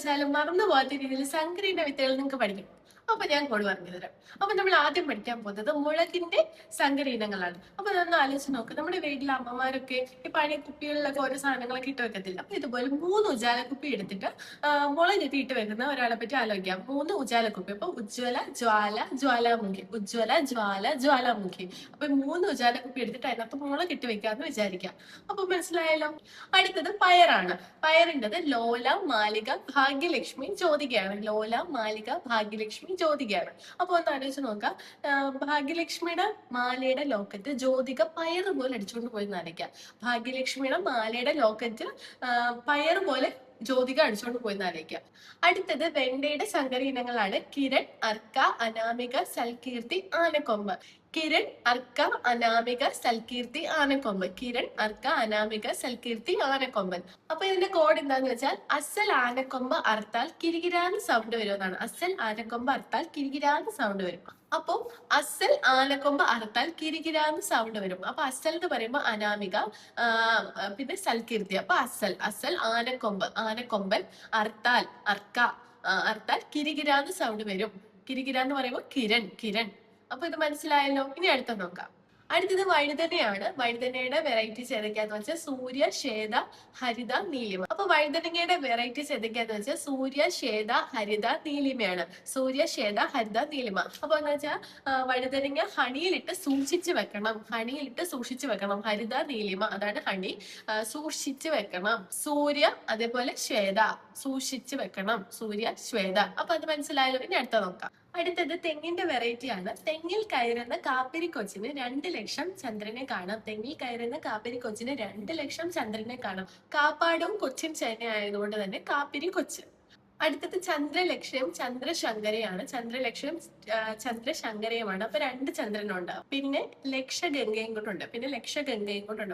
പഠിച്ചാലും മറന്നു പോകാത്ത രീതിയിൽ സങ്കരയിന വിത്തുകൾ നിങ്ങൾക്ക് പഠിക്കണം. അപ്പൊ ഞാൻ കോഡ് പറഞ്ഞു തരാം. അപ്പൊ നമ്മൾ ആദ്യം പഠിക്കാൻ പോകുന്നത് മുളകിന്റെ സങ്കര ഇനങ്ങളാണ്. അപ്പൊ അതൊന്ന് ആലോചിച്ച് നോക്ക്. നമ്മുടെ വീട്ടിലെ അമ്മമാരൊക്കെ ഈ പഴയ കുപ്പികളിലൊക്കെ ഓരോ സാധനങ്ങളൊക്കെ ഇട്ട് വെക്കത്തില്ല. അപ്പൊ ഇതുപോലെ 3 ഉജാലക്കുപ്പി എടുത്തിട്ട് മുളകിട്ട് ഇട്ട് വെക്കുന്ന ഒരാളെ പറ്റി ആലോചിക്കാം. 3 ഉജാലക്കുപ്പി. അപ്പൊ ഉജ്ജ്വല, ജ്വാല, ജ്വാലാമുഖി. ഉജ്ജ്വല, ജ്വാല, ജ്വാലാമുഖി. അപ്പൊ 3 ഉജാലക്കുപ്പി എടുത്തിട്ട് അതിനകത്ത് മുളകിട്ട് വെക്കാന്ന് വിചാരിക്കാം. അപ്പൊ മനസ്സിലായല്ലോ. അടുത്തത് പയറാണ്. പയറിൻ്റെത് ലോല, മാലിക, ഭാഗ്യലക്ഷ്മി, ജ്യോതികയാണ്. ലോല, മാലിക, ഭാഗ്യലക്ഷ്മി, ജ്യോതികയാണ്. അപ്പൊ ഒന്ന് ആലോചിച്ച് നോക്കാം. ഭാഗ്യലക്ഷ്മിയുടെ മാലയുടെ ലോക്കറ്റ് ജ്യോതിക പയറ് പോലെ അടിച്ചുകൊണ്ട് പോയി നനയ്ക്കാം. ഭാഗ്യലക്ഷ്മിയുടെ മാലയുടെ ലോക്കറ്റ് പയറ് പോലെ ജ്യോതിക അടിച്ചുകൊണ്ട് പോയി നനയ്ക്കാം. അടുത്തത് വെണ്ടയുടെ സങ്കര ഇനങ്ങളാണ് കിരൺ, അർക്ക, അനാമിക, സൽകീർത്തി, ആനക്കൊമ്പ്. കിരൺ, അർക്ക, അനാമിക, സൽകീർത്തി, ആനക്കൊമ്പ്. കിരൺ, അർക്ക, അനാമിക, സൽകീർത്തി, ആനക്കൊമ്പൻ. അപ്പൊ ഇതിന്റെ കോഡ് എന്താന്ന് വെച്ചാൽ അസൽ ആനക്കൊമ്പ് അർത്താൽ കിരികിരാന്ന് സൗണ്ട് വരുമെന്നാണ്. അസൽ ആനക്കൊമ്പ് അർത്താൽ കിരികിരാന്ന് സൗണ്ട് വരും. അപ്പൊ അസൽ ആനക്കൊമ്പ് അർത്താൽ കിരികിരാന്ന് സൗണ്ട് വരും. അപ്പൊ അസൽ എന്ന് പറയുമ്പോ അനാമിക, പിന്നെ സൽകീർത്തി. അപ്പൊ അസൽ അസൽ ആനക്കൊമ്പ് ആനക്കൊമ്പൻ, അർത്താൽ അർക്ക അർത്താൽ കിരികിരാന്ന് സൗണ്ട് വരും. കിരികിര എന്ന് പറയുമ്പോൾ കിരൺ കിരൺ. അപ്പൊ ഇത് മനസ്സിലായല്ലോ. ഇനി അടുത്ത നോക്കാം. അടുത്തത് വഴുതനയാണ്. വഴുതനയുടെ വെറൈറ്റീസ് ഏതൊക്കെയാന്ന് വെച്ചാൽ സൂര്യ, ശ്വേത, ഹരിത, നീലിമ. അപ്പൊ വഴുതനങ്ങയുടെ വെറൈറ്റീസ് ഏതൊക്കെയാന്ന് വെച്ചാൽ സൂര്യ, ശ്വേത, ഹരിത, നീലിമയാണ്. സൂര്യ, ശ്വേത, ഹരിത, നീലിമ. അപ്പൊ എന്താ വെച്ചാൽ വഴുതനങ്ങ ഹണിയിലിട്ട് സൂക്ഷിച്ചു വെക്കണം. ഹണിയിലിട്ട് സൂക്ഷിച്ചു വെക്കണം. ഹരിത, നീലിമ അതാണ് ഹണി. സൂക്ഷിച്ചു വെക്കണം. സൂര്യ അതേപോലെ ശ്വേത സൂക്ഷിച്ചു വെക്കണം. സൂര്യ, ശ്വേത. അപ്പൊ അത് മനസ്സിലായല്ലോ. ഇനി അടുത്ത നോക്കാം. അടുത്തത് തെങ്ങിന്റെ വെറൈറ്റി ആണ്. തെങ്ങിൽ കയറുന്ന കാപ്പിരി കൊച്ചിന് 2 ലക്ഷം ചന്ദ്രനെ കാണാം. തെങ്ങിൽ കയറുന്ന കാപ്പിരി കൊച്ചിന് 2 ലക്ഷം ചന്ദ്രനെ കാണാം. കാപ്പാടും കൊച്ചിൻ ചേന ആയതുകൊണ്ട് തന്നെ കാപ്പിരി കൊച്ച്. അടുത്തത് ചന്ദ്രലക്ഷ്യം ചന്ദ്രശങ്കരയാണ്. ചന്ദ്രലക്ഷ്യം ചന്ദ്രശങ്കരയുമാണ്. അപ്പൊ 2 ചന്ദ്രനുണ്ട്. പിന്നെ ലക്ഷഗംഗയും കൊണ്ടുണ്ട്.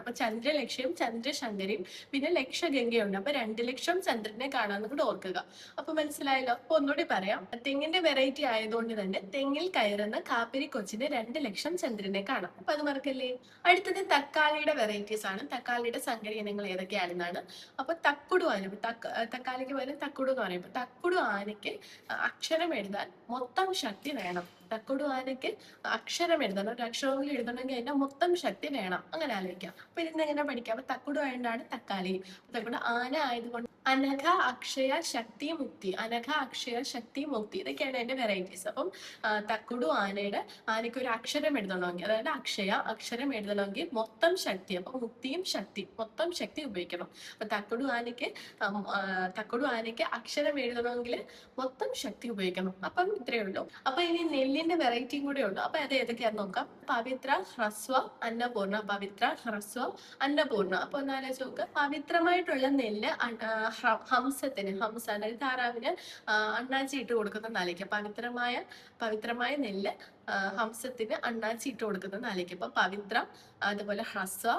അപ്പൊ ചന്ദ്രലക്ഷ്യം ചന്ദ്രശങ്കരയും പിന്നെ ലക്ഷഗംഗയുണ്ട്. അപ്പൊ 2 ലക്ഷം ചന്ദ്രനെ കാണാന്ന് കൂടെ ഓർക്കുക. അപ്പൊ മനസ്സിലായല്ലോ. അപ്പൊ ഒന്നുകൂടി പറയാം. തെങ്ങിന്റെ വെറൈറ്റി ആയതുകൊണ്ട് തന്നെ തെങ്ങിൽ കയറുന്ന കാപ്പിരി കൊച്ചിന് 2 ലക്ഷം ചന്ദ്രനെ കാണാം. അപ്പൊ അത് മറക്കല്ലേ. അടുത്തത് തക്കാളിയുടെ വെറൈറ്റീസ് ആണ്. തക്കാളിയുടെ സങ്കര ഇനങ്ങൾ ഏതൊക്കെയാണെന്നാണ്. അപ്പൊ തക്കുടു ആണ്. തക്കാളിക്ക് പകരം തക്കുടു എന്ന് പറയുമ്പോൾ തക്കുടു ആനയ്ക്ക് അക്ഷരം എഴുതാൻ മൊത്തം ശക്തി വേണം. തക്കുടു ആനയ്ക്ക് അക്ഷരം എഴുതണം. ഒരു അക്ഷരമെങ്കിലും എഴുതണമെങ്കിൽ അതിന്റെ മൊത്തം ശക്തി വേണം. അങ്ങനെ ആലോചിക്കാം. അപ്പൊ ഇതിന് എങ്ങനെ പഠിക്കാം. അപ്പൊ തക്കുടു ആയതുകൊണ്ടാണ് തക്കാളി. തക്കുടു ആന ആയതുകൊണ്ട് അനഘ, അക്ഷയ, ശക്തി, മുക്തി. അനഘ, അക്ഷയ, ശക്തി, മുക്തി. ഇതൊക്കെയാണ് അതിന്റെ വെറൈറ്റീസ്. അപ്പം തക്കുടു ആനയ്ക്ക് ഒരു അക്ഷരം എഴുതണമെങ്കിൽ, അതായത് അക്ഷരം എഴുതണമെങ്കിൽ മൊത്തം ശക്തി. അപ്പൊ മുക്തിയും ശക്തി, മൊത്തം ശക്തി ഉപയോഗിക്കണം. അപ്പൊ തക്കുടു ആനയ്ക്ക് അക്ഷരം എഴുതണമെങ്കിൽ മൊത്തം ശക്തി ഉപയോഗിക്കണം. അപ്പം ഇത്രയേ ഉള്ളൂ. അപ്പൊ ഇനി നെല്ലിന്റെ വെറൈറ്റിയും കൂടെ ഉണ്ട്. അപ്പൊ അത് ഏതൊക്കെയാന്ന് നോക്കാം. പവിത്ര, ഹ്രസ്വ, അന്നപൂർണ. പവിത്ര, ഹ്രസ്വ, അന്നപൂർണ. അപ്പൊ ഒന്ന് ആലോചിച്ച് നോക്കുക. പവിത്രമായിട്ടുള്ള നെല്ല് ഹംസത്തിന്, അതായത് താറാവിന് അണ്ണാച്ചി ഇട്ട് കൊടുക്കുന്ന നാലേക്ക്. പവിത്രമായ നെല്ല് ഹംസത്തിന് അണ്ണാച്ചി ഇട്ട് കൊടുക്കുന്ന നാലേക്ക്. അപ്പൊ പവിത്ര, അതുപോലെ ഹ്രസ്വ,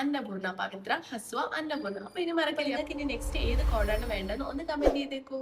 അന്നപൂർണ. പവിത്ര, ഹ്രസ്വ, അന്നപൂർണ. അപ്പൊ ഇനി മറക്കില്ല. ഇനി നെക്സ്റ്റ് ഏത് കോഡാണ് വേണ്ടതെന്ന് ഒന്ന് കമന്റ് ചെയ്തേക്കൂ.